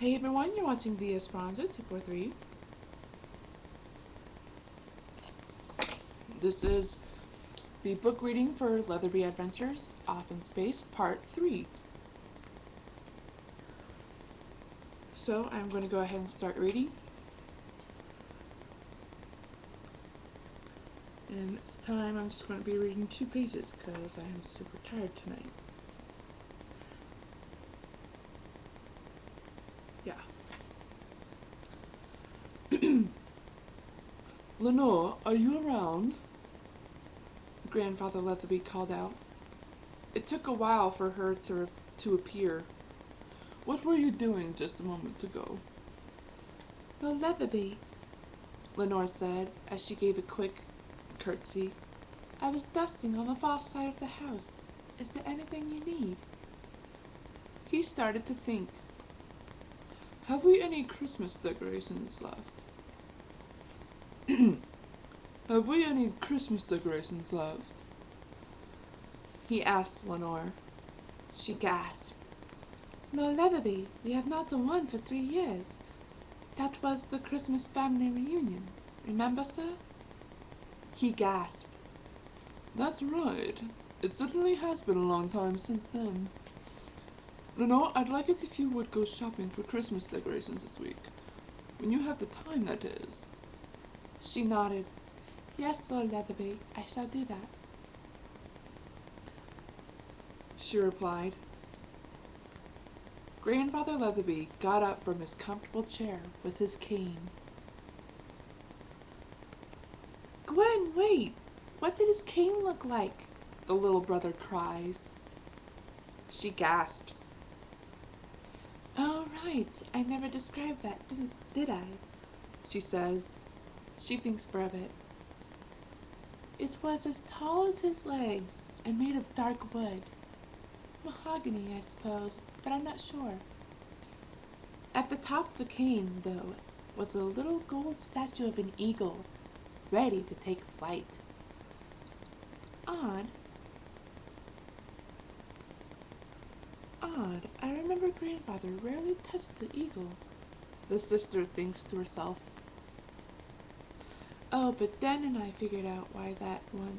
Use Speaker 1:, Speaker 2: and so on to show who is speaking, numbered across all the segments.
Speaker 1: Hey everyone, you're watching the Esperanza 243. This is the book reading for Leatherby Adventures Off in Space Part 3. So I'm going to go ahead and start reading. And this time I'm just going to be reading 2 pages because I am super tired tonight. Yeah. Lenore, are you around? Grandfather Leatherby called out. It took a while for her to appear. What were you doing just a moment ago? Well, Leatherby, Lenore said as she gave a quick curtsy. I was dusting on the far side of the house. Is there anything you need? He started to think. Have we any Christmas decorations left? Have we any Christmas decorations left? He asked Lenore. She gasped. No, Leatherby, we have not done one for 3 years. That was the Christmas family reunion. Remember, sir? He gasped. That's right. It certainly has been a long time since then. Lenore, I'd like it if you would go shopping for Christmas decorations this week. When you have the time, that is. She nodded. Yes, Lord Leatherby, I shall do that. She replied. Grandfather Leatherby got up from his comfortable chair with his cane. Gwen, wait! What did his cane look like? The little brother cries. She gasps. Oh, right. I never described that, did I? She says. She thinks for a bit. It was as tall as his legs and made of dark wood. Mahogany, I suppose, but I'm not sure. At the top of the cane, though, was a little gold statue of an eagle, ready to take flight. Odd. I remember Grandfather rarely touched the eagle. The sister thinks to herself. Oh, but Dan and I figured out why that one...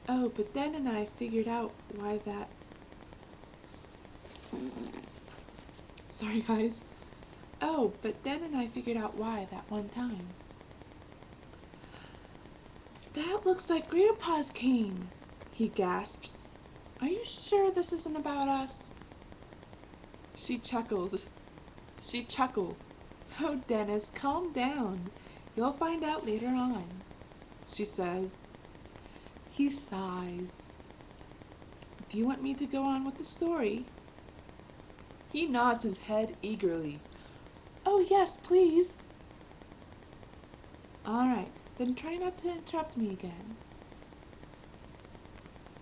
Speaker 1: Oh, but Dan and I figured out why that... Sorry, guys. Oh, but Dan and I figured out why that one time. That looks like Grandpa's cane, he gasps. Are you sure this isn't about us? She chuckles. Oh, Dennis, calm down. You'll find out later on, she says. He sighs. Do you want me to go on with the story? He nods his head eagerly. Oh, yes, please. All right, then try not to interrupt me again.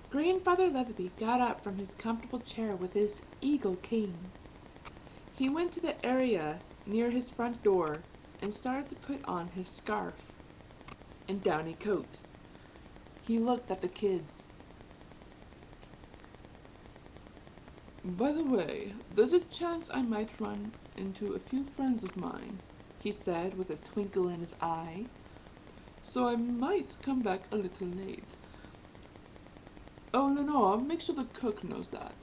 Speaker 1: Grandfather Leatherby got up from his comfortable chair with his eagle cane. He went to the area near his front door and started to put on his scarf and downy coat. He looked at the kids. By the way, there's a chance I might run into a few friends of mine, he said with a twinkle in his eye, so I might come back a little late. Oh, Lenore, make sure the cook knows that.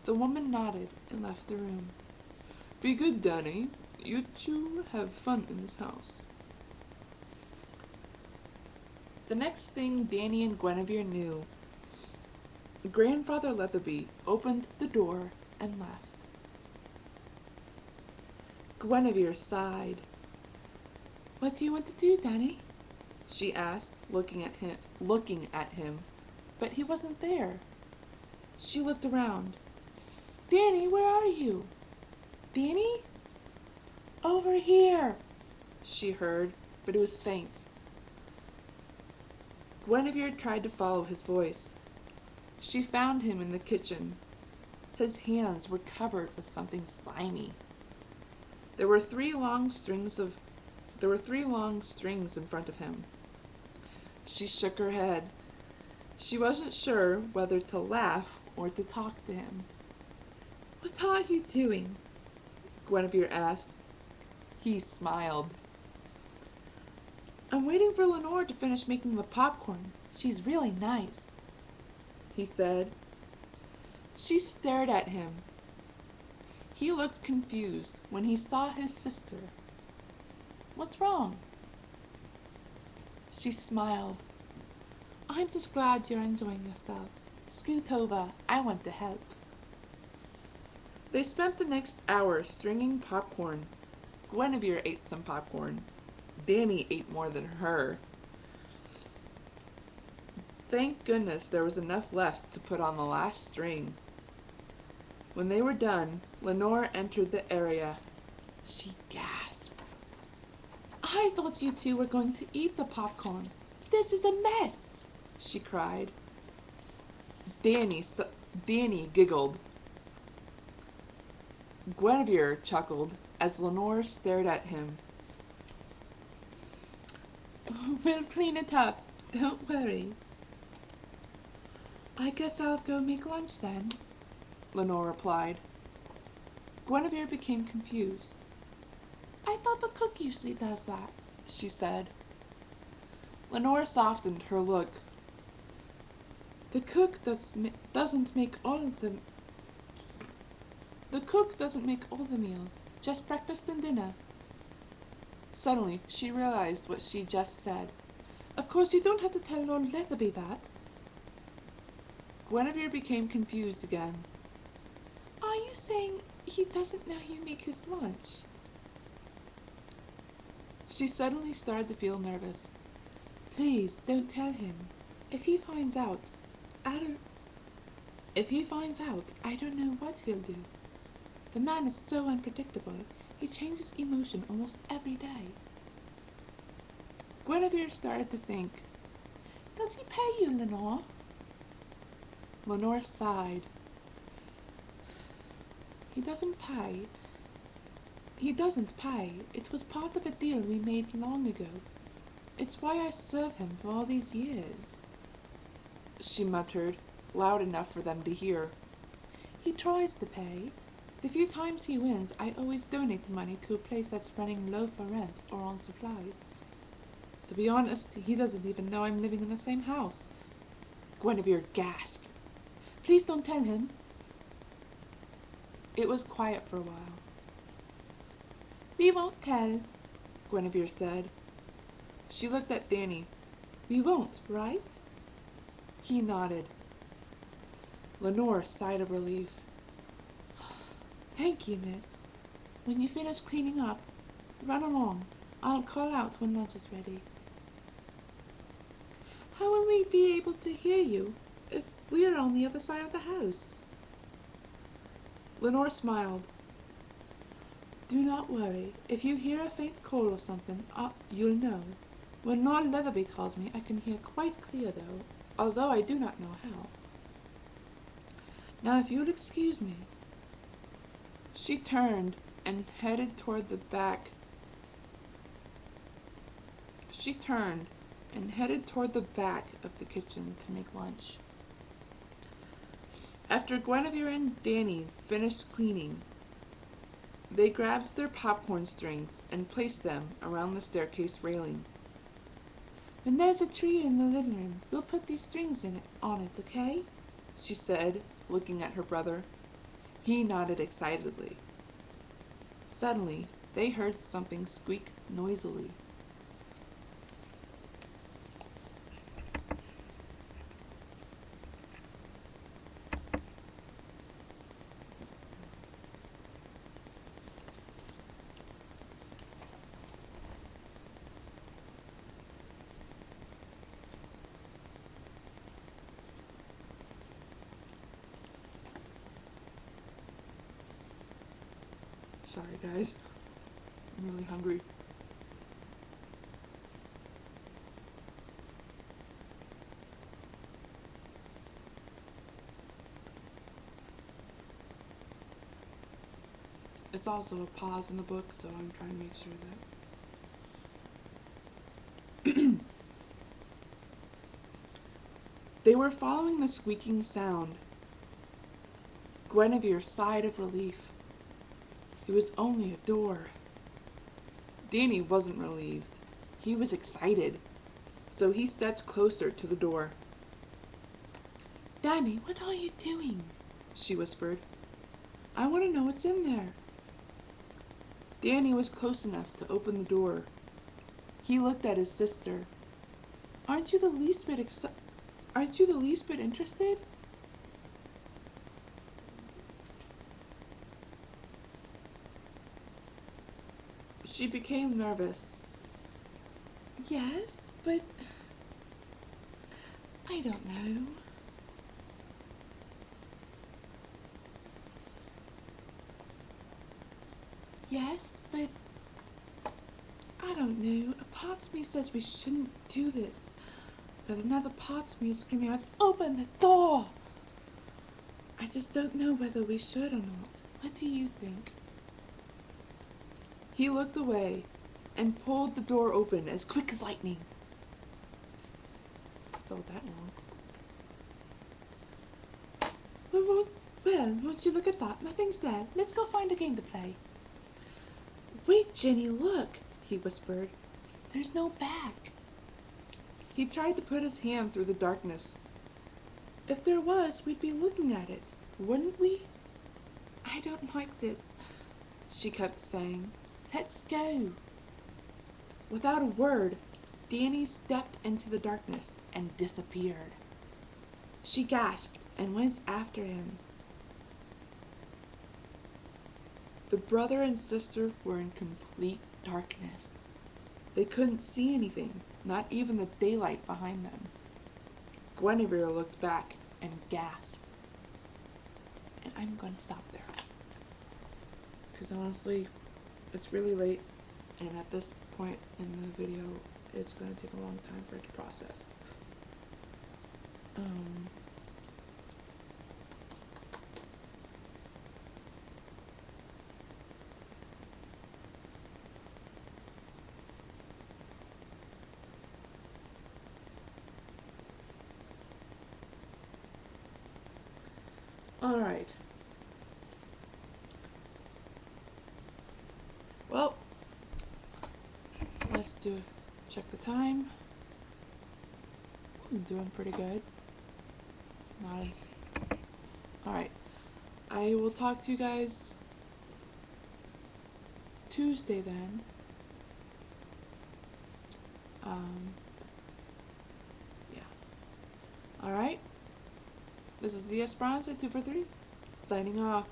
Speaker 1: The woman nodded and left the room. Be good, Danny. You two have fun in this house. The next thing Danny and Guinevere knew, Grandfather Leatherby opened the door and left. Guinevere sighed. What do you want to do, Danny? She asked, looking at him, but he wasn't there. She looked around. Danny, where are you? Danny? Over here, she heard, but it was faint. Guinevere tried to follow his voice. She found him in the kitchen. His hands were covered with something slimy. There were three long strings in front of him. She shook her head. She wasn't sure whether to laugh or to talk to him. What are you doing? Guinevere asked. He smiled. I'm waiting for Lenore to finish making the popcorn. She's really nice, he said. She stared at him. He looked confused when he saw his sister. What's wrong? She smiled. I'm just glad you're enjoying yourself. Scoot over. I want to help. They spent the next hour stringing popcorn. Guinevere ate some popcorn. Danny ate more than her. Thank goodness there was enough left to put on the last string. When they were done, Lenore entered the area. She gasped. I thought you two were going to eat the popcorn. This is a mess, she cried. Danny giggled. Guinevere chuckled as Lenore stared at him. We'll clean it up, don't worry. I guess I'll go make lunch then, Lenore replied. Guinevere became confused. I thought the cook usually does that, she said. Lenore softened her look. The cook doesn't make all the meals, just breakfast and dinner. Suddenly, she realized what she just said. Of course, you don't have to tell Lord Leatherby that. Guinevere became confused again. Are you saying he doesn't know you make his lunch? She suddenly started to feel nervous. Please, don't tell him. If he finds out, I don't know what he'll do. The man is so unpredictable. He changes emotion almost every day. Guinevere started to think. Does he pay you, Lenore? Lenore sighed. He doesn't pay. It was part of a deal we made long ago. It's why I serve him for all these years, she muttered, loud enough for them to hear. He tries to pay. The few times he wins, I always donate the money to a place that's running low for rent or on supplies. To be honest, he doesn't even know I'm living in the same house. Guinevere gasped. Please don't tell him. It was quiet for a while. We won't tell, Guinevere said. She looked at Danny. We won't, right? He nodded. Lenore sighed of relief. Thank you, miss. When you finish cleaning up, run along. I'll call out when lunch is ready. How will we be able to hear you if we're on the other side of the house? Lenore smiled. Do not worry. If you hear a faint call or something, you'll know. When Lord Leatherby calls me, I can hear quite clear, although I do not know how. Now, if you'll excuse me. She turned and headed toward the back. Of the kitchen to make lunch. After Guinevere and Danny finished cleaning, they grabbed their popcorn strings and placed them around the staircase railing. When there's a tree in the living room, we'll put these strings on it, okay? She said, looking at her brother. He nodded excitedly. Suddenly, they heard something squeak noisily. Sorry, guys. I'm really hungry. It's also a pause in the book, so I'm trying to make sure that... They were following the squeaking sound. Guinevere sighed of relief. It was only a door. Danny wasn't relieved. He was excited. So he stepped closer to the door. "Danny, what are you doing?" she whispered. "I want to know what's in there." Danny was close enough to open the door. He looked at his sister. Aren't you the least bit interested?" She became nervous. "Yes, but I don't know." "Yes, but I don't know. A part of me says we shouldn't do this, but another part of me is screaming out, 'Open the door!' I just don't know whether we should or not. What do you think?" He looked away and pulled the door open as quick as lightning. Spelled that wrong. Well, won't you look at that? Nothing's there. Let's go find a game to play." "Wait, Jenny, look," he whispered. "There's no bag." He tried to put his hand through the darkness. "If there was, we'd be looking at it, wouldn't we?" "I don't like this," she kept saying. "Let's go." Without a word, Danny stepped into the darkness and disappeared. She gasped and went after him. The brother and sister were in complete darkness. They couldn't see anything, not even the daylight behind them. Guinevere looked back and gasped. And I'm going to stop there. Because honestly, it's really late, and at this point in the video, it's going to take a long time for it to process. Alright. Well, let's check the time. I'm doing pretty good. Not as... Alright. I will talk to you guys Tuesday then. Yeah. Alright. This is the Esperanza 2 for 3, signing off.